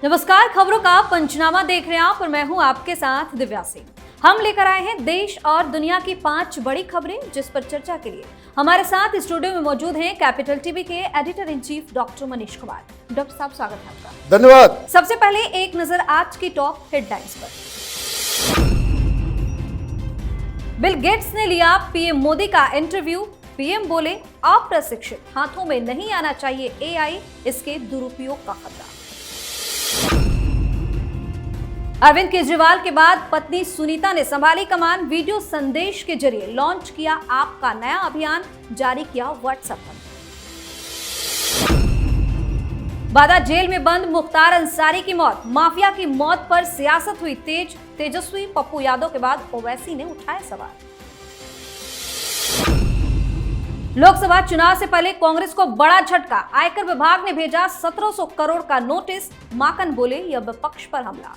नमस्कार, खबरों का पंचनामा देख रहे हैं आप और मैं हूं आपके साथ दिव्या सिंह। हम लेकर आए हैं देश और दुनिया की 5 बड़ी खबरें जिस पर चर्चा के लिए हमारे साथ स्टूडियो में मौजूद हैं कैपिटल टीवी के editor in chief doctor Manish Kumar. Doctor साहब, स्वागत है आपका। धन्यवाद। सबसे पहले एक नजर आज की टॉप हेडलाइंस पर। बिल गेट्स ने लिया पीएम मोदी का इंटरव्यू। पीएम बोले, अप्रशिक्षित हाथों में नहीं आना चाहिए एआई, इसके दुरुपयोग का खतरा। अरविंद केजरीवाल के बाद पत्नी सुनीता ने संभाली कमान। वीडियो संदेश के जरिए लॉन्च किया आपका नया अभियान, जारी किया व्हाट्सएप पर। बादा जेल में बंद मुख्तार अंसारी की मौत। माफिया की मौत पर सियासत हुई तेज। तेजस्वी पप्पू यादव के बाद ओवैसी ने उठाए सवाल। लोकसभा चुनाव से पहले कांग्रेस को बड़ा झटका। आयकर विभाग ने भेजा 1700 करोड़ का नोटिस। माकन बोले, यह विपक्ष पर हमला।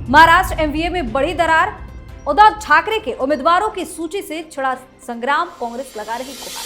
महाराष्ट्र एमवीए में बड़ी दरार। उद्धव ठाकरे के उम्मीदवारों की सूची से छिड़ा संग्राम, कांग्रेस लगा रही गुहार।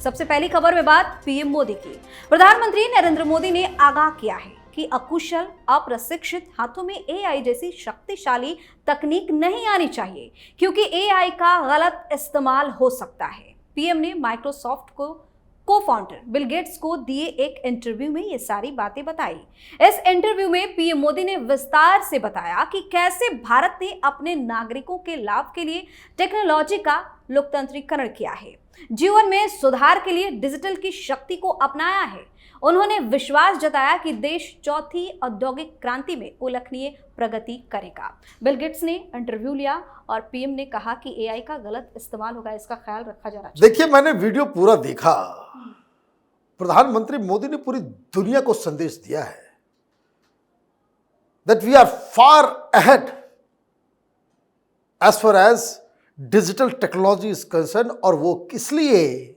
सबसे पहली खबर में बात पीएम मोदी की। प्रधानमंत्री नरेंद्र मोदी ने आगाह किया है कि अकुशल, अप्रशिक्षित हाथों में एआई जैसी शक्तिशाली तकनीक नहीं आनी चाहिए, क्योंकि एआई का गलत इस्तेमाल हो सकता है। पीएम ने माइक्रोसॉफ्ट को फाउंडर बिल गेट्स को दिए एक इंटरव्यू में ये सारी बातें बताई। इस इंटरव्यू में पीएम मोदी ने विस्तार से बताया कि कैसे भारत ने अपने नागरिकों के लाभ के लिए टेक्नोलॉजी का लोकतंत्रीकरण किया है, जीवन में सुधार के लिए डिजिटल की शक्ति को अपनाया है। उन्होंने विश्वास जताया कि देश चौथी औद्योगिक क्रांति में उल्लेखनीय प्रगति करेगा। बिल गेट्स ने इंटरव्यू लिया और पीएम ने कहा कि एआई का गलत इस्तेमाल होगा, इसका ख्याल रखा जा रहा है। देखिए, मैंने वीडियो पूरा देखा। प्रधानमंत्री मोदी ने पूरी दुनिया को संदेश दिया है that we are far ahead as far as digital technology is concern. और वो इसलिए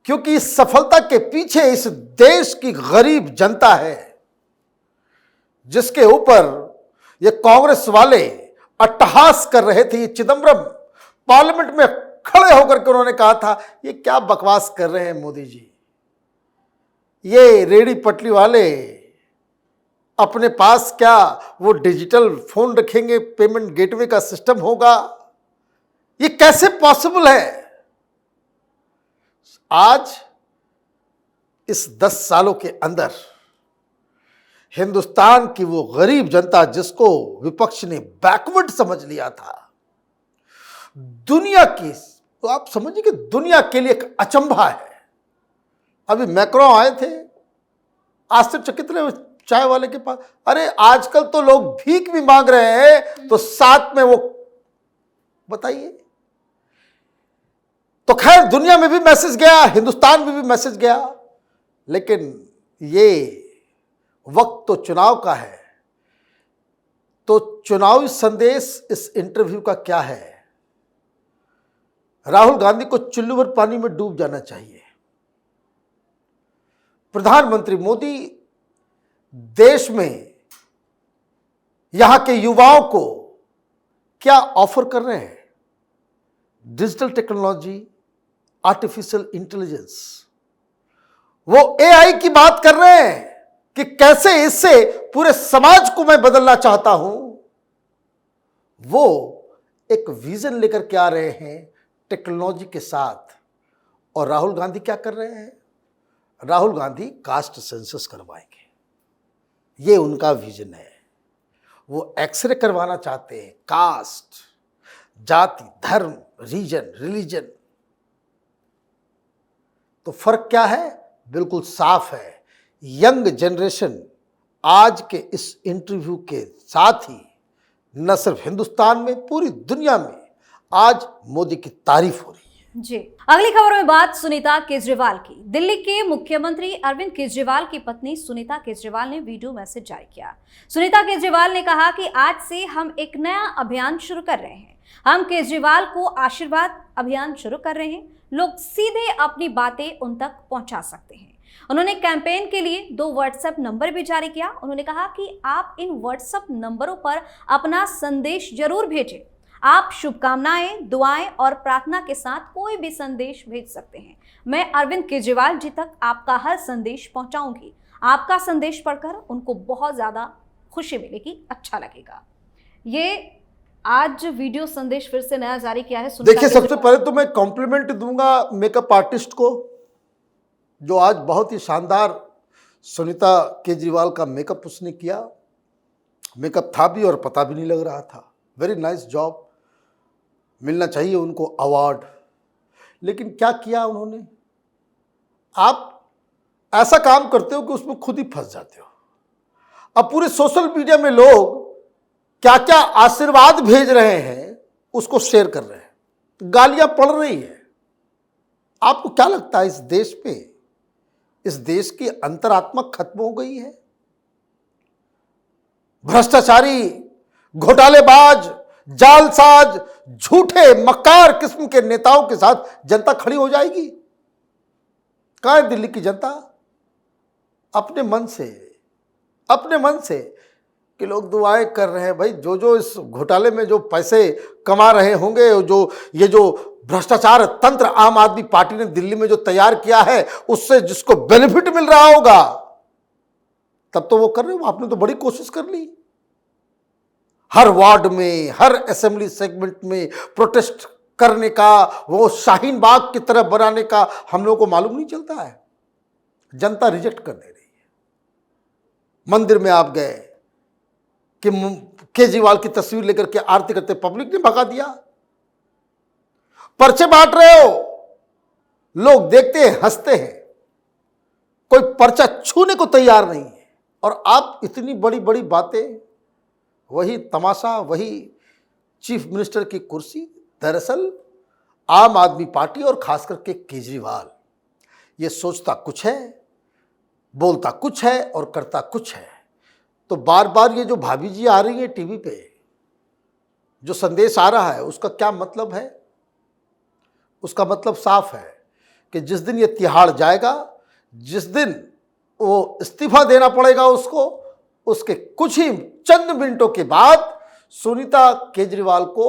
क्योंकि इस सफलता के पीछे इस देश की गरीब जनता है, जिसके ऊपर ये कांग्रेस वाले अट्टहास कर रहे थे। ये चिदंबरम पार्लियामेंट में खड़े होकर के उन्होंने कहा था, ये क्या बकवास कर रहे हैं मोदी जी, ये रेडी पटली वाले अपने पास क्या वो डिजिटल फोन रखेंगे, पेमेंट गेटवे का सिस्टम होगा, ये कैसे पॉसिबल है। आज इस 10 सालों के अंदर हिंदुस्तान की वो गरीब जनता जिसको विपक्ष ने बैकवर्ड समझ लिया था, दुनिया की, तो आप समझिए कि दुनिया के लिए एक अचंभा है। अभी मैक्रो आए थे, आश्चर्यचकित रहे चाय वाले के पास, अरे आजकल तो लोग भीख भी मांग रहे हैं, तो साथ में वो, बताइए। तो खैर, दुनिया में भी मैसेज गया, हिंदुस्तान में भी मैसेज गया, लेकिन ये वक्त तो चुनाव का है। तो चुनावी संदेश इस इंटरव्यू का क्या है? राहुल गांधी को चुल्लू भर पानी में डूब जाना चाहिए। प्रधानमंत्री मोदी देश में यहां के युवाओं को क्या ऑफर कर रहे हैं? डिजिटल टेक्नोलॉजी, आर्टिफिशियल इंटेलिजेंस, वो एआई की बात कर रहे हैं कि कैसे इससे पूरे समाज को मैं बदलना चाहता हूं। वो एक विजन लेकर के आ रहे हैं टेक्नोलॉजी के साथ। और राहुल गांधी क्या कर रहे हैं? राहुल गांधी कास्ट सेंसस करवाएंगे, ये उनका विजन है। वो एक्सरे करवाना चाहते हैं, कास्ट, जाति, धर्म, रीजन, रिलीजन। तो फर्क क्या है? बिल्कुल साफ है। यंग जनरेशन आज के इस इंटरव्यू के साथ ही न सिर्फ हिंदुस्तान में, पूरी दुनिया में आज मोदी की तारीफ हो रही है। जी, अगली खबर में बात सुनीता केजरीवाल की। दिल्ली के मुख्यमंत्री अरविंद केजरीवाल की पत्नी सुनीता केजरीवाल ने वीडियो मैसेज जारी किया। सुनीता केजरीवाल ने कहा कि आज से हम एक नया अभियान शुरू कर रहे हैं। हम केजरीवाल को आशीर्वाद अभियान शुरू कर रहे हैं। लोग सीधे अपनी बातें उन तक पहुंचा सकते हैं। उन्होंने कैंपेन के लिए 2 व्हाट्सएप नंबर भी जारी किया। उन्होंने कहा कि आप इन व्हाट्सएप नंबरों पर अपना संदेश जरूर भेजें। आप शुभकामनाएं, दुआएं और प्रार्थना के साथ कोई भी संदेश भेज सकते हैं। मैं अरविंद केजरीवाल जी तक आपका हर संदेश पहुंचाऊंगी। आपका संदेश पढ़कर उनको बहुत ज्यादा खुशी मिलेगी, अच्छा लगेगा। ये आज वीडियो संदेश फिर से नया जारी किया है। देखिए, सबसे पहले तो मैं कॉम्प्लीमेंट दूंगा मेकअप आर्टिस्ट को, जो आज बहुत ही शानदार सुनीता केजरीवाल का मेकअप उसने किया। मेकअप था भी और पता भी नहीं लग रहा था। वेरी नाइस जॉब, मिलना चाहिए उनको अवार्ड। लेकिन क्या किया उन्होंने? आप ऐसा काम करते हो कि उसमें खुद ही फंस जाते हो। अब पूरे सोशल मीडिया में लोग क्या क्या आशीर्वाद भेज रहे हैं उसको शेयर कर रहे हैं, गालियां पड़ रही है। आपको क्या लगता है इस देश पे, इस देश की अंतरात्मा खत्म हो गई है? भ्रष्टाचारी, घोटालेबाज, जालसाज, झूठे मक्कार किस्म के नेताओं के साथ जनता खड़ी हो जाएगी? कहां है दिल्ली की जनता? अपने मन से कि लोग दुआएं कर रहे हैं। भाई, जो इस घोटाले में जो पैसे कमा रहे होंगे, जो भ्रष्टाचार तंत्र आम आदमी पार्टी ने दिल्ली में जो तैयार किया है, उससे जिसको बेनिफिट मिल रहा होगा, तब तो वो कर रहे हो। आपने तो बड़ी कोशिश कर ली। हर वार्ड में, हर असेंबली सेगमेंट में प्रोटेस्ट करने का, वो शाहीन बाग की तरह बनाने का हम लोगों को मालूम नहीं चलता है। जनता रिजेक्ट कर दे रही है। मंदिर में आप गए कि केजरीवाल की तस्वीर लेकर के आरती करते, पब्लिक ने भगा दिया। पर्चे बांट रहे हो, लोग देखते हैं, हंसते हैं, कोई पर्चा छूने को तैयार नहीं है। और आप इतनी बड़ी बड़ी बातें, वही तमाशा, वही चीफ मिनिस्टर की कुर्सी। दरअसल आम आदमी पार्टी और खास करके केजरीवाल ये सोचता कुछ है, बोलता कुछ है और करता कुछ है। तो बार बार ये जो भाभी जी आ रही है टीवी पे, जो संदेश आ रहा है, उसका क्या मतलब है? उसका मतलब साफ है कि जिस दिन ये तिहाड़ जाएगा, जिस दिन वो इस्तीफा देना पड़ेगा उसको, उसके कुछ ही चंद मिनटों के बाद सुनीता केजरीवाल को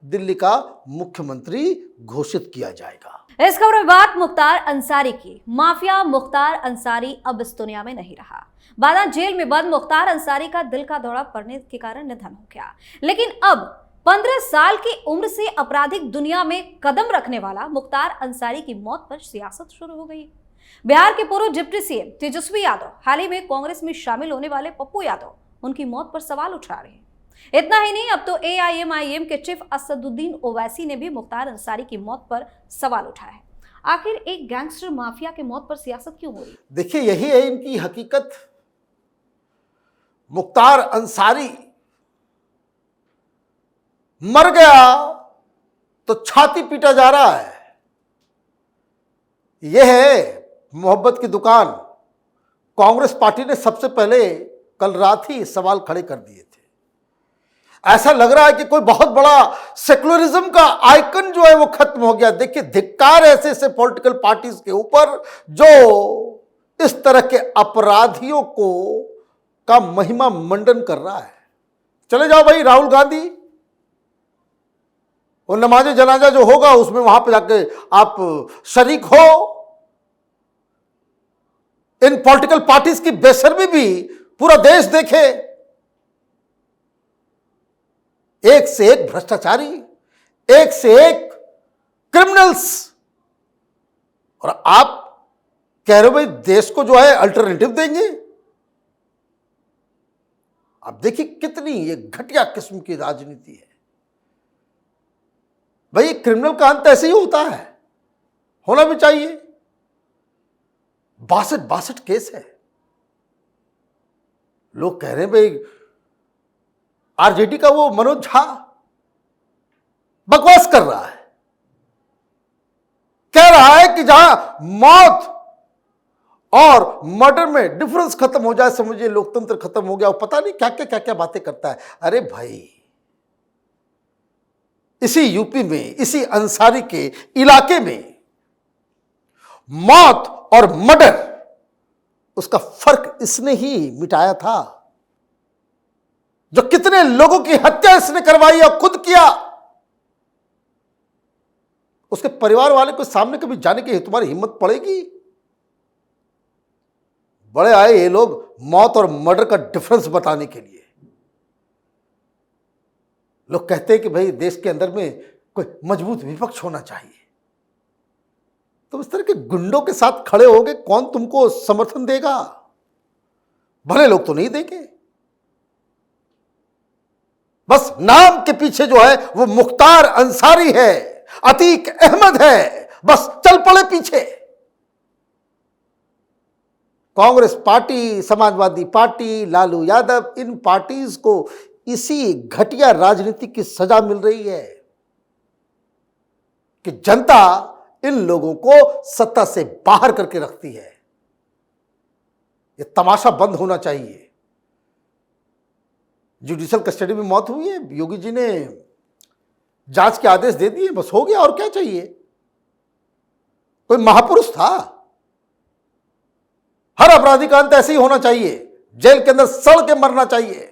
दिल्ली का मुख्यमंत्री घोषित किया जाएगा। इस खबर में बात मुख्तार अंसारी की। माफिया मुख्तार अंसारी अब इस दुनिया में नहीं रहा। बादा जेल में बंद मुख्तार अंसारी का दिल का दौरा पड़ने के कारण निधन हो गया। लेकिन अब 15 साल की उम्र से आपराधिक दुनिया में कदम रखने वाला मुख्तार अंसारी की मौत पर सियासत शुरू हो गई। बिहार के पूर्व डिप्टी सीएम तेजस्वी यादव, हाल ही में कांग्रेस में शामिल होने वाले पप्पू यादव, उनकी मौत पर सवाल उठा रहे हैं। इतना ही नहीं, अब तो एआईएमआईएम के चीफ असदुद्दीन ओवैसी ने भी मुख्तार अंसारी की मौत पर सवाल उठाया है। आखिर एक गैंगस्टर माफिया की मौत पर सियासत क्यों हो रही? देखिए, यही है इनकी हकीकत। मुख्तार अंसारी मर गया तो छाती पीटा जा रहा है। यह है मोहब्बत की दुकान। कांग्रेस पार्टी ने सबसे पहले कल रात ही सवाल खड़े कर दिए थे। ऐसा लग रहा है कि कोई बहुत बड़ा सेकुलरिज्म का आइकन जो है वो खत्म हो गया। देखिए, धिक्कार ऐसे ऐसे पॉलिटिकल पार्टीज के ऊपर जो इस तरह के अपराधियों को का महिमा मंडन कर रहा है। चले जाओ भाई, राहुल गांधी, वो नमाज जनाजा जो होगा उसमें वहां पे जाके आप शरीक हो। इन पॉलिटिकल पार्टीज की बेशर्मी भी पूरा देश देखे। एक से एक भ्रष्टाचारी, एक से एक क्रिमिनल्स, और आप कह रहे हो भाई देश को जो है अल्टरनेटिव देंगे। आप देखिए कितनी ये घटिया किस्म की राजनीति है। भाई, क्रिमिनल का अंत ऐसे ही होता है, होना भी चाहिए। 62 केस है। लोग कह रहे हैं भाई आरजेडी का वो मनोज झा बकवास कर रहा है, कह रहा है कि जहां मौत और मर्डर में डिफरेंस खत्म हो जाए, समझिए लोकतंत्र खत्म हो गया। वो पता नहीं क्या क्या बातें करता है। अरे भाई, इसी यूपी में, इसी अंसारी के इलाके में मौत और मर्डर, उसका फर्क इसने ही मिटाया था। जो कितने लोगों की हत्या इसने करवाई और खुद किया। उसके परिवार वाले को सामने कभी जाने की तुम्हारी हिम्मत पड़ेगी? बड़े आए ये लोग मौत और मर्डर का डिफरेंस बताने के लिए। लोग कहते हैं कि भाई देश के अंदर में कोई मजबूत विपक्ष होना चाहिए। तो इस तरह के गुंडों के साथ खड़े होगे, कौन तुमको समर्थन देगा? भले लोग तो नहीं देंगे। बस नाम के पीछे जो है वो मुख्तार अंसारी है, अतीक अहमद है, बस चल पड़े पीछे। कांग्रेस पार्टी, समाजवादी पार्टी, लालू यादव, इन पार्टीज को इसी घटिया राजनीति की सजा मिल रही है कि जनता इन लोगों को सत्ता से बाहर करके रखती है। ये तमाशा बंद होना चाहिए। जुडिशियल कस्टडी में मौत हुई है, योगी जी ने जांच के आदेश दे दिए, बस हो गया। और क्या चाहिए? कोई महापुरुष था। हर अपराधी का अंत ऐसे ही होना चाहिए, जेल के अंदर सड़ के मरना चाहिए।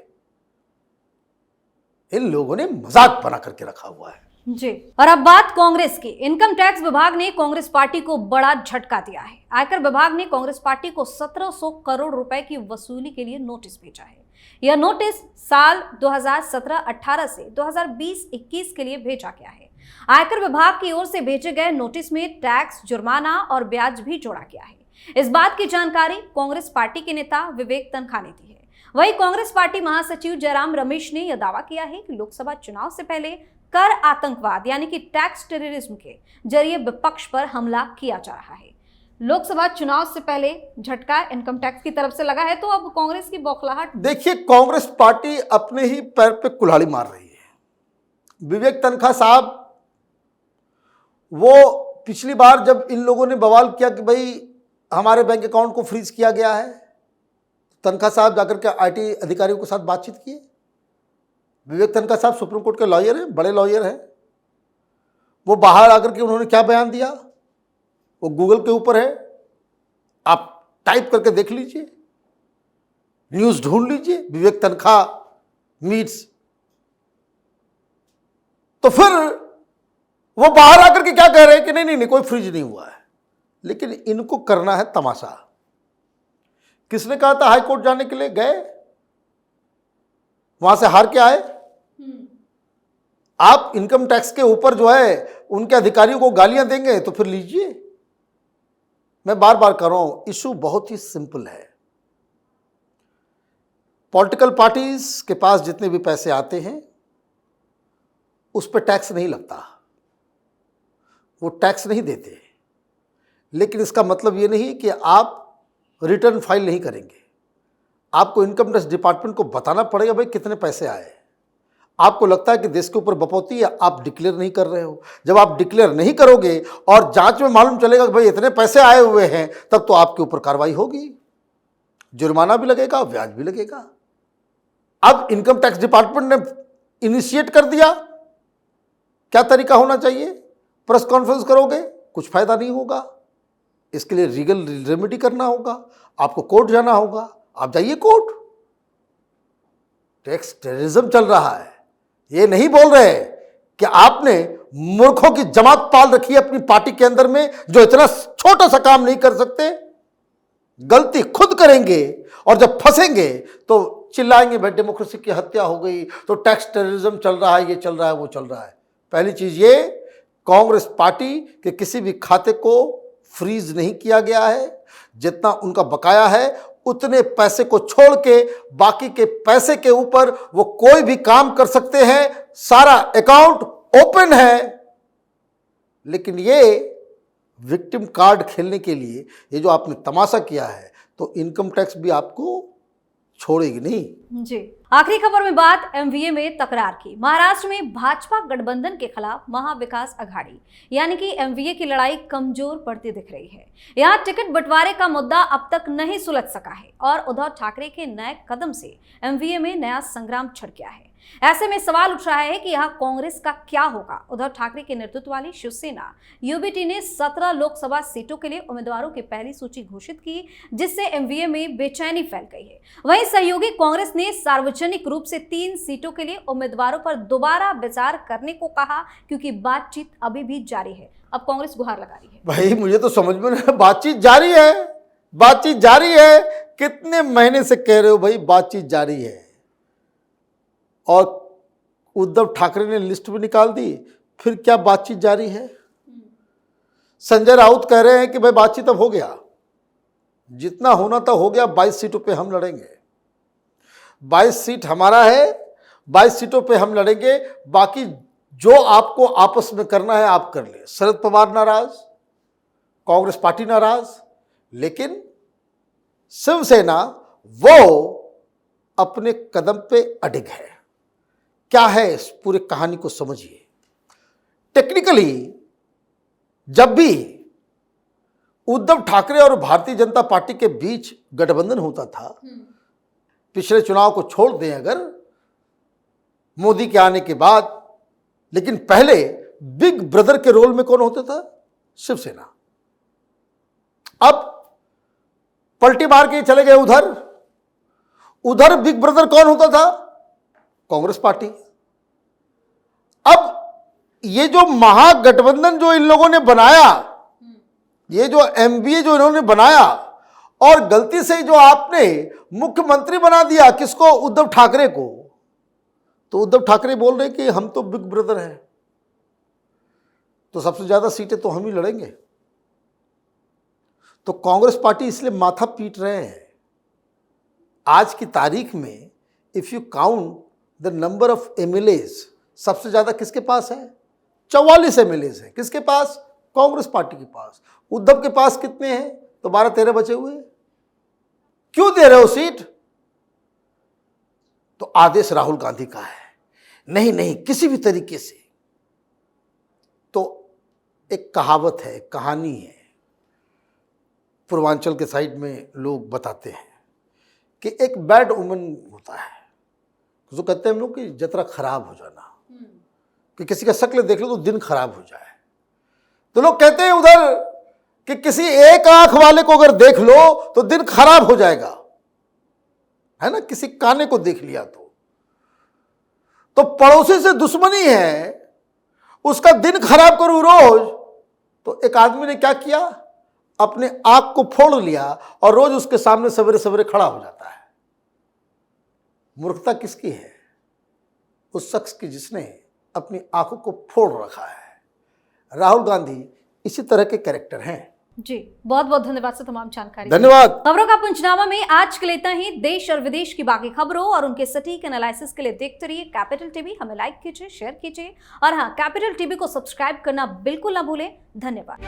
इन लोगों ने मजाक बना करके रखा हुआ है जी। और अब बात कांग्रेस की। इनकम टैक्स विभाग ने कांग्रेस पार्टी को बड़ा झटका दिया है। आयकर विभाग ने कांग्रेस पार्टी को 1700 करोड़ रुपए की वसूली के लिए नोटिस भेजा है। यह नोटिस साल 2017-18 से 2020-21 के लिए भेजा गया है। आयकर विभाग की ओर से भेजे गए नोटिस में टैक्स, जुर्माना और ब्याज भी जोड़ा गया है। इस बात की जानकारी कांग्रेस पार्टी के नेता विवेक तनखा ने दी है। वहीं कांग्रेस पार्टी महासचिव जयराम रमेश ने यह दावा किया है कि लोकसभा चुनाव से पहले कर आतंकवाद यानी कि टैक्स टेररिज्म के जरिए विपक्ष पर हमला किया जा रहा है। लोकसभा चुनाव से पहले झटका इनकम टैक्स की तरफ से लगा है, तो अब कांग्रेस की बौखलाहट। देखिए, कांग्रेस पार्टी अपने ही पैर पे कुल्हाड़ी मार रही है। विवेक तनखा साहब, वो पिछली बार जब इन लोगों ने बवाल किया कि भाई हमारे बैंक अकाउंट को फ्रीज किया गया है, तनखा साहब जाकर के आईटी अधिकारियों के साथ बातचीत किए। विवेक तनखा साहब सुप्रीम कोर्ट के लॉयर हैं, बड़े लॉयर हैं। वो बाहर आकर के उन्होंने क्या बयान दिया, वो गूगल के ऊपर है, आप टाइप करके देख लीजिए, न्यूज ढूंढ लीजिए, विवेक तनखा मीट्स। तो फिर वो बाहर आकर के क्या कह रहे हैं कि नहीं नहीं नहीं कोई फ्रीज नहीं हुआ है। लेकिन इनको करना है तमाशा। किसने कहा था हाई कोर्ट जाने के लिए? गए, वहां से हार के आए। आप इनकम टैक्स के ऊपर जो है उनके अधिकारियों को गालियां देंगे तो फिर लीजिए। मैं बार बार कह रहा हूं, इशू बहुत ही सिंपल है। पॉलिटिकल पार्टीज के पास जितने भी पैसे आते हैं उस पर टैक्स नहीं लगता, वो टैक्स नहीं देते। लेकिन इसका मतलब ये नहीं कि आप रिटर्न फाइल नहीं करेंगे। आपको इनकम टैक्स डिपार्टमेंट को बताना पड़ेगा भाई कितने पैसे आए। आपको लगता है कि देश के ऊपर विपत्ति है, आप डिक्लेयर नहीं कर रहे हो। जब आप डिक्लेयर नहीं करोगे और जांच में मालूम चलेगा कि भाई इतने पैसे आए हुए हैं, तब तो आपके ऊपर कार्रवाई होगी, जुर्माना भी लगेगा, ब्याज भी लगेगा। अब इनकम टैक्स डिपार्टमेंट ने इनिशिएट कर दिया। क्या तरीका होना चाहिए? प्रेस कॉन्फ्रेंस करोगे, कुछ फायदा नहीं होगा। इसके लिए लीगल रेमेडी करना होगा, आपको कोर्ट जाना होगा। आप जाइए कोर्ट। टैक्स टेररिज्म चल रहा है, ये नहीं बोल रहे कि आपने मूर्खों की जमात पाल रखी है अपनी पार्टी के अंदर में, जो इतना छोटा सा काम नहीं कर सकते। गलती खुद करेंगे और जब फंसेंगे तो चिल्लाएंगे भाई डेमोक्रेसी की हत्या हो गई, तो टैक्स टेररिज्म चल रहा है, ये चल रहा है, वो चल रहा है। पहली चीज ये, कांग्रेस पार्टी के किसी भी खाते को फ्रीज नहीं किया गया है। जितना उनका बकाया है उतने पैसे को छोड़ के बाकी के पैसे के ऊपर वो कोई भी काम कर सकते हैं। सारा अकाउंट ओपन है। लेकिन ये विक्टिम कार्ड खेलने के लिए ये जो आपने तमाशा किया है, तो इनकम टैक्स भी आपको छोड़ेगी नहीं। जी। आखिरी खबर में बात एमवीए में तकरार की। महाराष्ट्र में भाजपा गठबंधन के खिलाफ महाविकास अघाड़ी यानी कि एमवीए की लड़ाई कमजोर पड़ती दिख रही है। यहां टिकट बंटवारे का मुद्दा अब तक नहीं सुलझ सका है और उद्धव ठाकरे के नए कदम से एमवीए में नया संग्राम छिड़ गया है। ऐसे में सवाल उठ रहा है कि यहाँ कांग्रेस का क्या होगा। उद्धव ठाकरे के नेतृत्व वाली शिवसेना यूबीटी ने 17 लोकसभा सीटों के लिए उम्मीदवारों की पहली सूची घोषित की, जिससे एमवीए में बेचैनी फैल गई है। वहीं सहयोगी कांग्रेस ने सार्वजनिक रूप से 3 सीटों के लिए उम्मीदवारों पर दोबारा विचार करने को कहा, क्योंकि बातचीत अभी भी जारी है। अब कांग्रेस गुहार लगा रही है। भाई मुझे तो समझ में नहीं, बातचीत जारी है, बातचीत जारी है। कितने महीने से कह रहे हो भाई बातचीत जारी है, और उद्धव ठाकरे ने लिस्ट भी निकाल दी, फिर क्या बातचीत जारी है? संजय राउत कह रहे हैं कि भाई बातचीत अब हो गया, जितना होना था हो गया, 22 सीटों पे हम लड़ेंगे, 22 सीट हमारा है, 22 सीटों पे हम लड़ेंगे, बाकी जो आपको आपस में करना है आप कर ले। शरद पवार नाराज, कांग्रेस पार्टी नाराज, लेकिन शिवसेना वो अपने कदम पे अडिग है। क्या है इस पूरी कहानी को समझिए। टेक्निकली जब भी उद्धव ठाकरे और भारतीय जनता पार्टी के बीच गठबंधन होता था, पिछले चुनाव को छोड़ दें अगर मोदी के आने के बाद, लेकिन पहले बिग ब्रदर के रोल में कौन होता था? शिवसेना। अब पलटी मार के चले गए उधर बिग ब्रदर कौन होता था? कांग्रेस पार्टी। अब ये जो महागठबंधन जो इन लोगों ने बनाया, ये जो एमबीए जो इन्होंने बनाया, और गलती से जो आपने मुख्यमंत्री बना दिया किसको? उद्धव ठाकरे को। तो उद्धव ठाकरे बोल रहे कि हम तो बिग ब्रदर हैं, तो सबसे ज्यादा सीटें तो हम ही लड़ेंगे। तो कांग्रेस पार्टी इसलिए माथा पीट रहे हैं। आज की तारीख में if you count the number of MLAs, सबसे ज्यादा किसके पास है? 44 एमएलएज है। किसके पास? कांग्रेस पार्टी के पास। उद्धव के पास कितने हैं? तो 12-13 बचे हुए। क्यों दे रहे हो सीट? तो आदेश राहुल गांधी का है, नहीं किसी भी तरीके से। तो एक कहावत है, कहानी है, पूर्वांचल के साइड में लोग बताते हैं कि एक बैड वुमन होता है, जो कहते हैं हम लोग कि जतरा खराब हो जाना, कि किसी का शक्ल देख लो तो दिन खराब हो जाए। तो लोग कहते हैं उधर कि किसी एक आंख वाले को अगर देख लो तो दिन खराब हो जाएगा, है ना? किसी काने को देख लिया तो पड़ोसी से दुश्मनी है, उसका दिन खराब करूं रोज। तो एक आदमी ने क्या किया? अपने आंख को फोड़ लिया और रोज उसके सामने सवेरे सवेरे खड़ा हो जाता है। मूर्खता किसकी है? उस शख्स की जिसने अपनी आंखों को फोड़ रखा है। राहुल गांधी इसी तरह के कैरेक्टर हैं। जी, बहुत बहुत धन्यवाद सर तमाम जानकारी। धन्यवाद। खबरों का पंचनामा में आज के लिए इतना ही। देश और विदेश की बाकी खबरों और उनके सटीक एनालिसिस के लिए देखते रहिए कैपिटल टीवी। हमें लाइक कीजिए, शेयर कीजिए, और हाँ, कैपिटल टीवी को सब्सक्राइब करना बिल्कुल ना भूलें। धन्यवाद।